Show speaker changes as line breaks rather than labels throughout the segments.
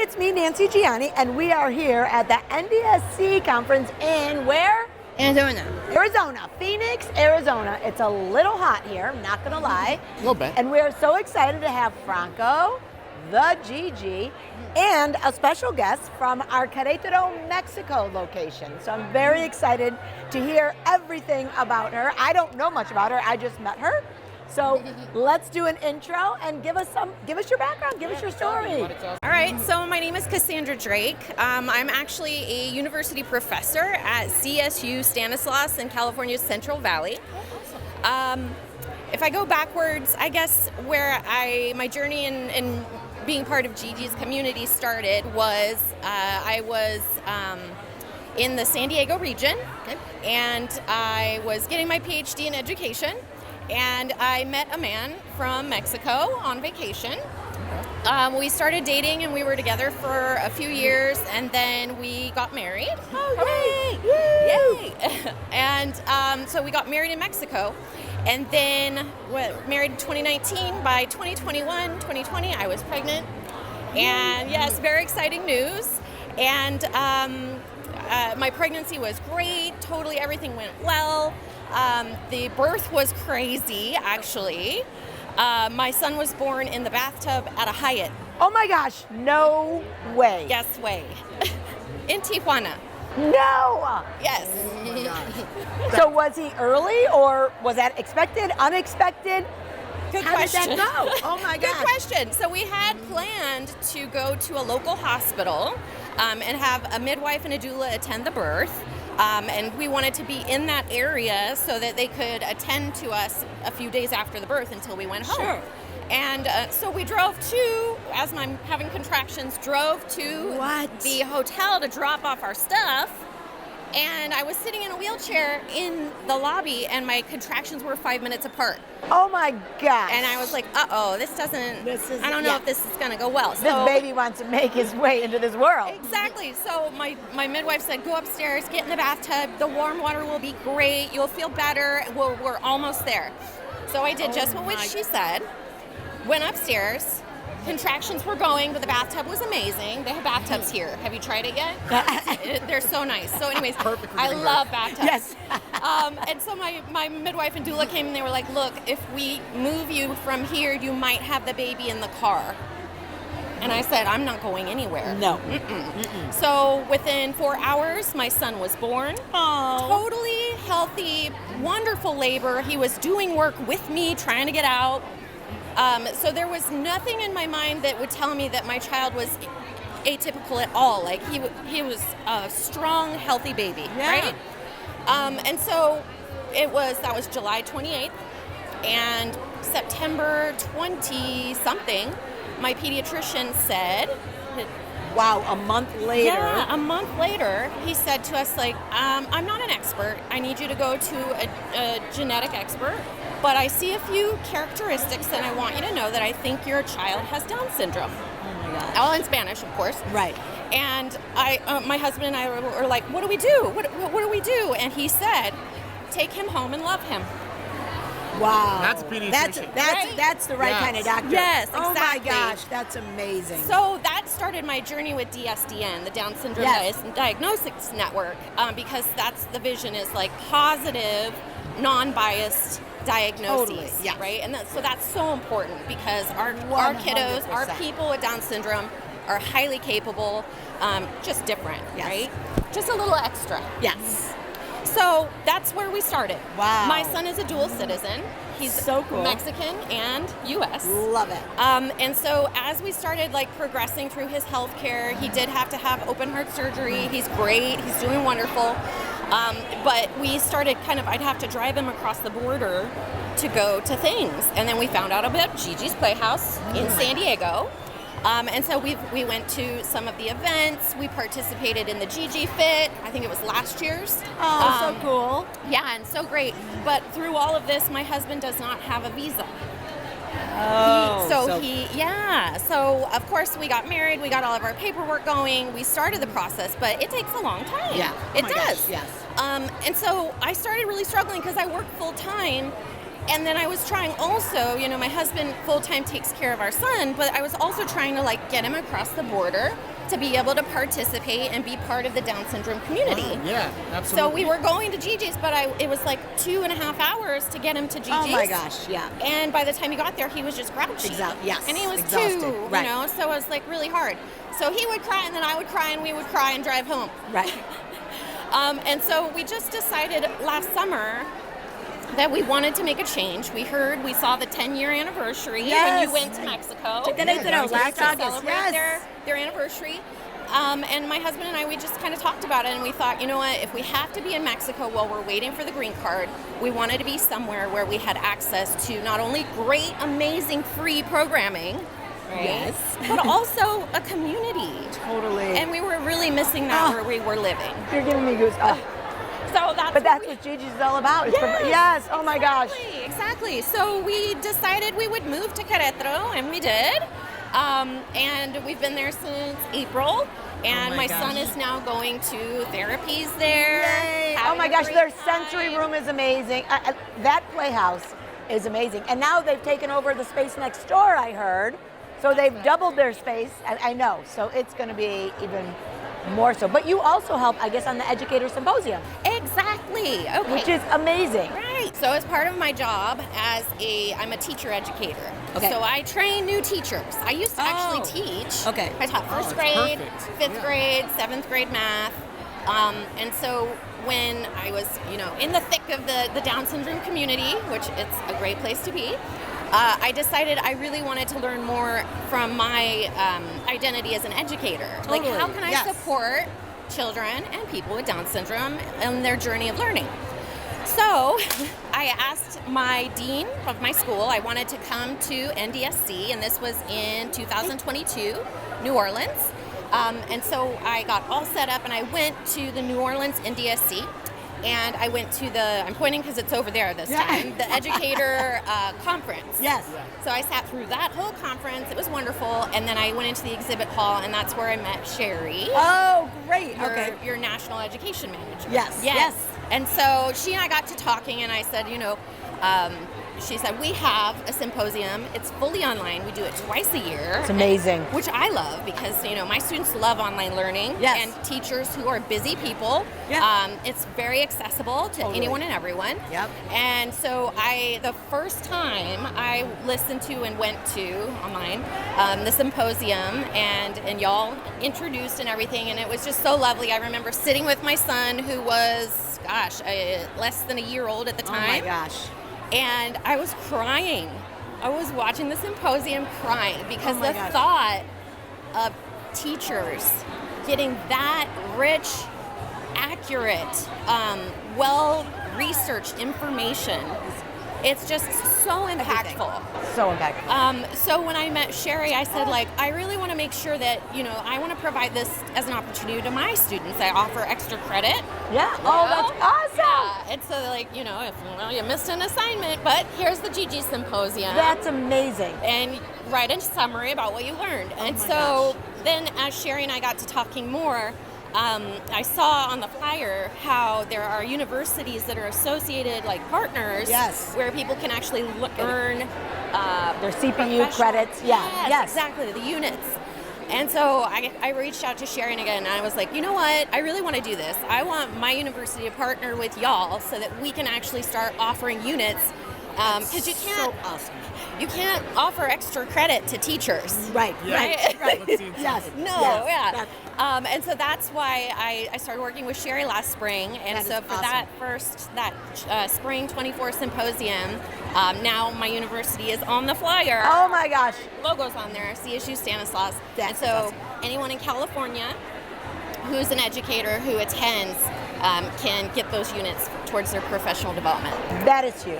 it's me, Nancy Gianni, and we are here at the NDSC conference in where? Arizona, Phoenix, Arizona. It's a little hot here, I'm not gonna lie.
A little bit.
And we're so excited to have Franco, the GiGi, and a special guest from our Querétaro, Mexico location. So I'm very excited to hear everything about her. I don't know much about her, I just met her. So let's do an intro and give us your background, give us your story.
All right, so my name is Cassandra Drake. I'm actually a university professor at CSU Stanislaus in California's Central Valley. If I go backwards, I guess where my journey in being part of GiGi's community started was I was in the San Diego region, and I was getting my PhD in education. And I met a man from Mexico on vacation. We started dating and we were together for a few years, and then we got married.
Oh,
yay! And so we got married in Mexico, and then married in 2019. By 2020, I was pregnant. And yes, very exciting news. And my pregnancy was great. Totally everything went well. The birth was crazy, actually. My son was born in the bathtub at a Hyatt.
Oh my gosh, no way.
Yes way. In Tijuana.
No!
Yes.
So was he early, or was that expected, unexpected?
Good
How
question.
did that go? Oh my
Good
gosh.
question. So we had planned to go to a local hospital and have a midwife and a doula attend the birth. And we wanted to be in that area so that they could attend to us a few days after the birth until we went home.
Sure.
And so we drove as I'm having contractions, drove to the hotel to drop off our stuff. And I was sitting in a wheelchair in the lobby, and my contractions were 5 minutes apart.
Oh my gosh.
And I was like, I don't know if this is gonna go well.
This baby wants to make his way into this world.
Exactly. So my midwife said, go upstairs, get in the bathtub. The warm water will be great. You'll feel better. We're almost there. So I did just what she said. Went upstairs. Contractions were going, but the bathtub was amazing. They have bathtubs here. Have you tried it yet? They're so nice. So anyways, I love bathtubs.
Yes.
And so my midwife and doula came and they were like, look, if we move you from here, you might have the baby in the car. And I said, I'm not going anywhere.
No.
So within 4 hours, my son was born.
Oh.
Totally healthy, wonderful labor. He was doing work with me, trying to get out. So there was nothing in my mind that would tell me that my child was atypical at all. Like he was a strong, healthy baby, right? And so that was July 28th, and September 20-something, my pediatrician said,
wow, a month later.
Yeah, a month later, he said to us, like, I'm not an expert. I need you to go to a genetic expert, but I see a few characteristics and I want you to know that I think your child has Down syndrome.
Oh my gosh.
All in Spanish, of course.
Right.
And my husband and I were like, what do we do? What do we do? And he said, take him home and love him.
Wow.
That's a pediatrician.
That's the right kind of doctor.
Yes,
Oh
exactly.
my gosh, that's amazing.
So that started my journey with DSDN, the Down Syndrome Diagnostics Network, because that's the vision is like positive, non-biased diagnoses, right? And so that's so important because our kiddos, our people with Down syndrome are highly capable, just different, right? Just a little extra.
Yes.
So that's where we started.
Wow.
My son is a dual citizen. He's
so cool.
Mexican and U.S.
Love it.
And so as we started like progressing through his health care, he did have to have open heart surgery. He's great. He's doing wonderful. But we started I'd have to drive him across the border to go to things. And then we found out about GiGi's Playhouse in San Diego. And so we went to some of the events. We participated in the GiGi Fit. I think it was last year's.
Oh, so cool.
Yeah, and so great. But through all of this, my husband does not have a visa.
Oh.
So of course we got married. We got all of our paperwork going. We started the process, but it takes a long time.
Yeah.
It
my
does.
Gosh, yes.
And so I started really struggling because I work full time. And then I was trying also, my husband full-time takes care of our son, but I was also trying to get him across the border to be able to participate and be part of the Down syndrome community.
Yeah, absolutely.
So we were going to GiGi's, but it was like 2.5 hours to get him to GiGi's.
Oh my gosh, yeah.
And by the time he got there, he was just grouchy.
Yes.
And he was
exhausted.
2,
Right.
you know, so it was like really hard. So he would cry, and then I would cry, and we would cry and drive home.
Right.
And so we just decided last summer that we wanted to make a change. We saw the 10-year anniversary when you went to Mexico.
To Querétaro last
to
August,
celebrate
yes.
their anniversary. And my husband and I, we just kind of talked about it, and we thought, you know what, if we have to be in Mexico while we're waiting for the green card, we wanted to be somewhere where we had access to not only great, amazing, free programming, right,
Yes.
but also a community.
Totally.
And we were really missing that where we were living.
You're giving me goosebumps.
So
But that's what GiGi's is all about. It's yes. Oh my gosh.
Exactly. So we decided we would move to Querétaro, and we did. And we've been there since April. And my son is now going to therapies there.
Yay. Oh my gosh, their sensory room is amazing. That Playhouse is amazing. And now they've taken over the space next door, I heard. So they've doubled their space. I know. So it's going to be even more so. But you also help, I guess, on the Educator Symposium.
Exactly. Okay.
Which is amazing.
Right. So as part of my job I'm a teacher educator.
Okay.
So I train new teachers. I used to actually teach.
Okay.
I taught first
that's
grade,
perfect.
5th grade, 7th grade math. And so when I was, in the thick of the Down syndrome community, which it's a great place to be, I decided I really wanted to learn more from my identity as an educator.
Totally.
Like, how can I
Yes.
support children and people with Down syndrome in their journey of learning? So I asked my dean of my school, I wanted to come to NDSC, and this was in 2022, New Orleans. And so I got all set up, and I went to the New Orleans NDSC. And I went to I'm pointing because it's over there this time, the Educator conference.
Yes.
So I sat through that whole conference. It was wonderful. And then I went into the exhibit hall, and that's where I met Sherry.
Oh, great. Okay.
Your national education manager.
Yes.
And so she and I got to talking, and I said, she said, we have a symposium. It's fully online. We do it twice a year.
It's amazing.
Which I love because, my students love online learning.
Yes.
And teachers who are busy people.
Yeah.
It's very accessible to anyone and everyone.
Yep.
And so the first time I listened to and went to online, the symposium, and y'all introduced and everything, and it was just so lovely. I remember sitting with my son who was, less than a year old at the time.
Oh my gosh.
And I was crying. I was watching the symposium crying because the
gosh.
thought of teachers getting that rich, accurate, well-researched information, it's just so impactful.
So impactful.
So when I met Sherry, I said, I really want to make sure that, I want to provide this as an opportunity to my students. I offer extra credit.
Yeah. Oh, that's awesome.
Yeah. And so, if you missed an assignment, but here's the GiGi Symposium.
That's amazing.
And write a summary about what you learned. And
my
so then as Sherry and I got to talking more, I saw on the flyer how there are universities that are associated, like partners,
Yes.
where people can actually earn
Their CPU
professional-
credits. Yeah.
Yes, exactly, the units. And so I reached out to Sharon again, and I was like, you know what? I really want to do this. I want my university to partner with y'all so that we can actually start offering units. Because you can't,
So awesome.
you can't offer extra credit to teachers.
Right.
Yeah.
Right.
Let's see it.
Yes.
No,
Yes.
yeah. And so that's why I started working with Sherry last spring. And
That
so
is
for
awesome.
that spring 24 symposium, now my university is on the flyer.
Oh my gosh.
Logo's on there, CSU Stanislaus.
That's
and so
awesome.
anyone in California who's an educator who attends can get those units towards their professional development.
That is huge.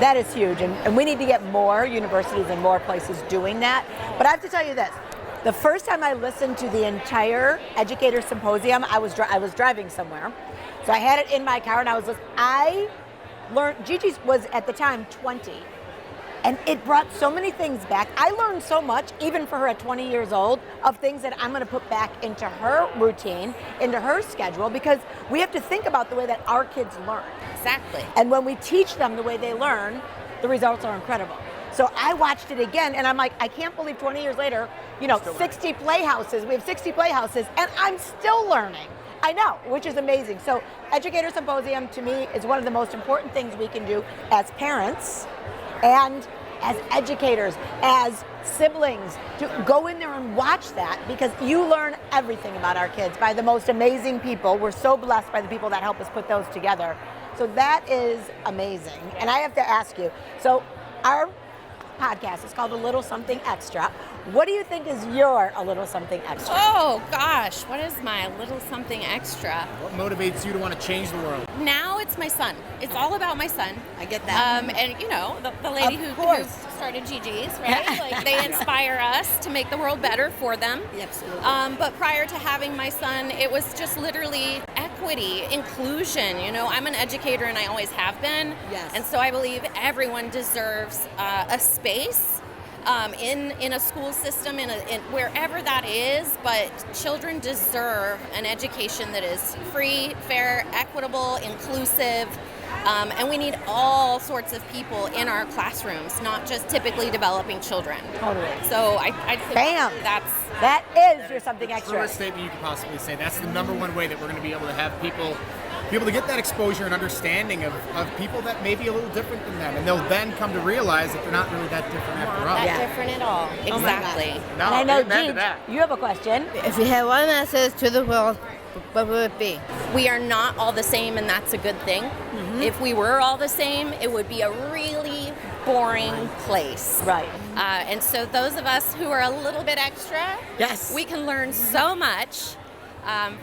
That is huge. And we need to get more universities and more places doing that. But I have to tell you this. The first time I listened to the entire Educator Symposium, I was driving somewhere. So I had it in my car and I learned, Gigi's was at the time 20. And it brought so many things back. I learned so much, even for her at 20 years old, of things that I'm going to put back into her routine, into her schedule, because we have to think about the way that our kids learn.
Exactly.
And when we teach them the way they learn, the results are incredible. So I watched it again, and I'm like, I can't believe 20 years later, 60 playhouses. We have 60 playhouses, and I'm still learning. I know, which is amazing. So Educator Symposium, to me, is one of the most important things we can do as parents and as educators, as siblings, to go in there and watch that, because you learn everything about our kids by the most amazing people. We're so blessed by the people that help us put those together. So that is amazing. And I have to ask you, so our podcast is called A Little Something Extra. What do you think is your A Little Something Extra?
Oh gosh, what is my little something extra?
What motivates you to want to change the world?
Now it's my son. It's all about my son.
I get that.
And the lady who started GiGi's, right? Like, they inspire us to make the world better for them.
Absolutely.
But prior to having my son, it was just literally equity, inclusion. I'm an educator, and I always have been.
Yes.
And so I believe everyone deserves a space in a school system, in wherever that is, but children deserve an education that is free, fair, equitable, inclusive, and we need all sorts of people in our classrooms, not just typically developing children.
Totally.
So I think
Bam! That is your something extra.
Truest statement you could possibly say. That's the number one way that we're going to be able to have people be able to get that exposure and understanding of people that may be a little different than them, and they'll then come to realize that they're not really that different after all.
Not different at all. Exactly.
No,
And I know,
amen to
Jean,
that.
you have a question.
If you had one message to the world, what would it be?
We are not all the same, and that's a good thing. Mm-hmm. If we were all the same, it would be a really boring place.
Right.
And so those of us who are a little bit extra,
Yes.
we can learn so much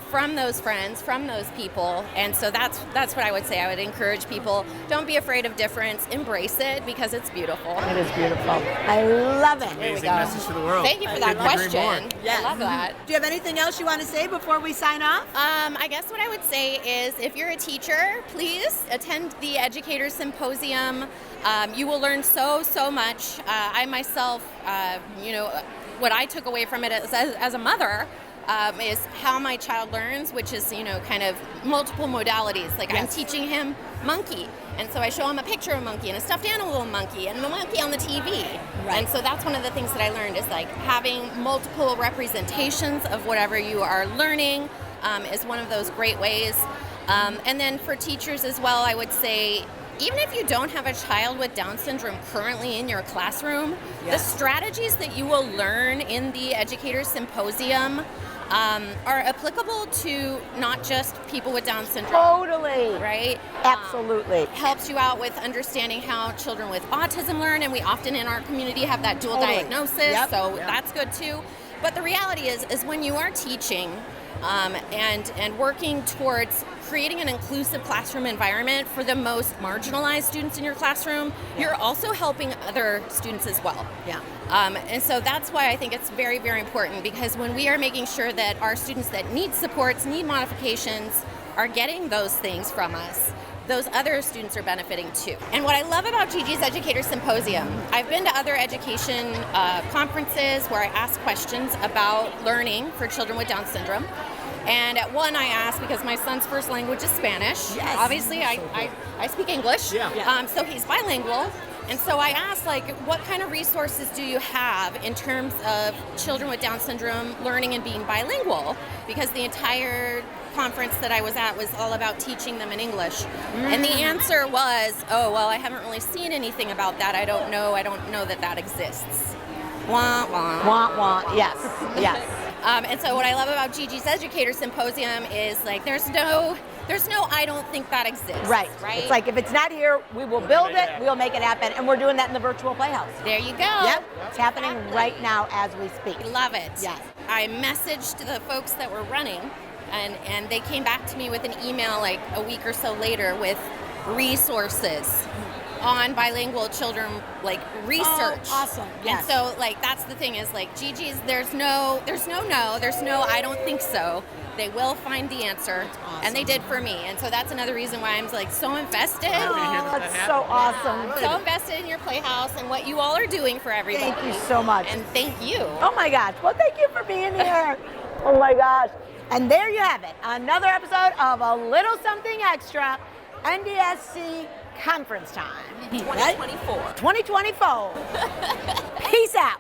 from those friends, from those people. And so that's what I would say. I would encourage people, don't be afraid of difference, embrace it, because it's beautiful.
It is beautiful. I love it.
Amazing message to the world.
Thank you for that
Couldn't agree more.
question. I love that.
Do you have anything else you want to say before we sign off?
I guess what I would say is, if you're a teacher, please attend the Educator Symposium. You will learn so much. I myself, what I took away from it as a mother is how my child learns, which is, kind of multiple modalities. Like,
Yes.
I'm teaching him monkey, and so I show him a picture of a monkey and a stuffed animal monkey and a monkey on the TV.
Right.
And so that's one of the things that I learned, is like having multiple representations of whatever you are learning is one of those great ways. And then for teachers as well, I would say, even if you don't have a child with Down syndrome currently in your classroom, the strategies that you will learn in the Educator Symposium are applicable to not just people with Down syndrome.
Totally.
Right?
Absolutely.
Helps you out with understanding how children with autism learn, and we often in our community have that dual
Totally.
diagnosis,
Yep.
so that's good too. But the reality is when you are teaching and working towards creating an inclusive classroom environment for the most marginalized students in your classroom, you're also helping other students as well.
Yeah.
And so that's why I think it's very, very important, because when we are making sure that our students that need supports, need modifications, are getting those things from us, those other students are benefiting too. And what I love about GiGi's Educator Symposium, I've been to other education conferences where I ask questions about learning for children with Down syndrome. And at one I asked, because my son's first language is Spanish.
Yes.
Obviously I speak English, so he's bilingual. And so I asked, what kind of resources do you have in terms of children with Down syndrome learning and being bilingual? Because the entire conference that I was at was all about teaching them in English. And the answer was, I haven't really seen anything about that. I don't know that exists. Wah, wah.
Wah, wah. Yes. Yes.
And so what I love about GiGi's Educator Symposium is there's no I don't think that exists.
Right. It's like, if it's not here, we will build it, we'll make it happen. And we're doing that in the virtual Playhouse.
There you go.
Yep. It's happening right now as we speak.
Love it.
Yes.
I messaged the folks that were running, and they came back to me with an email a week or so later with resources on bilingual children, research.
Oh, awesome. Yes.
And so that's the thing, is GiGi's, there's no I don't think so. They will find the answer.
Awesome.
And they did for me. And so that's another reason why I'm so invested.
Oh, that's so awesome.
So invested in your Playhouse and what you all are doing for everybody.
Thank you so much.
And thank you.
Oh my gosh. Well, thank you for being here. Oh my gosh. And there you have it. Another episode of A Little Something Extra, NDSC conference time.
2024.
2024. Peace out.